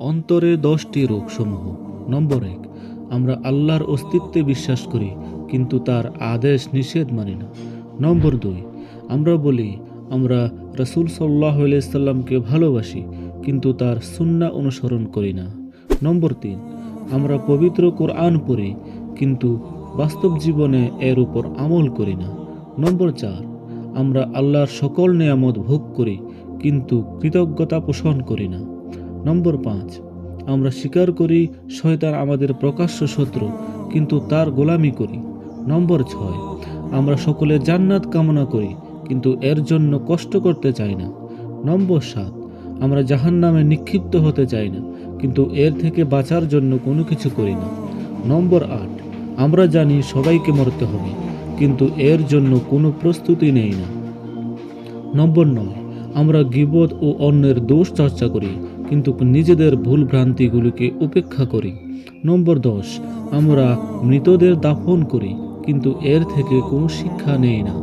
অন্তরের 10টি রোগসমূহ। নম্বর 1, আমরা আল্লাহর অস্তিত্বে বিশ্বাস করি কিন্তু তার আদেশ নিষেধ মানি না। নম্বর 2, আমরা বলি আমরা রাসূল সাল্লাল্লাহু আলাইহি সাল্লামকে ভালোবাসি কিন্তু তার সুন্নাহ অনুসরণ করি না। নম্বর 3, আমরা পবিত্র কোরআন পড়ি কিন্তু বাস্তব জীবনে এর উপর আমল করি না। নম্বর 4, আমরা আল্লাহর সকল নেয়ামত ভোগ করি কিন্তু কৃতজ্ঞতা পোষণ করি না। নম্বর 5, আমরা স্বীকার করি শয়তান আমাদের প্রকাশ্য শত্রু কিন্তু তার গোলামি করি। নম্বর 6, আমরা সকলে জান্নাত কামনা করি কিন্তু এর জন্য কষ্ট করতে চাই না। নম্বর 7, আমরা জাহান্নামে নিক্ষিপ্ত হতে চাই না কিন্তু এর থেকে বাঁচার জন্য কোনো কিছু করি না। নম্বর 8, আমরা জানি সবাইকে মরতে হবে কিন্তু এর জন্য কোনো প্রস্তুতি নেই না। নম্বর 9, আমরা গীবত ও অন্যের দোষ চর্চা করি কিন্তু নিজেদের ভুল ভ্রান্তিগুলিকে উপেক্ষা করি। নম্বর 10, আমরা মৃতদের দাফন করি কিন্তু এর থেকে কোনো শিক্ষা নেই না।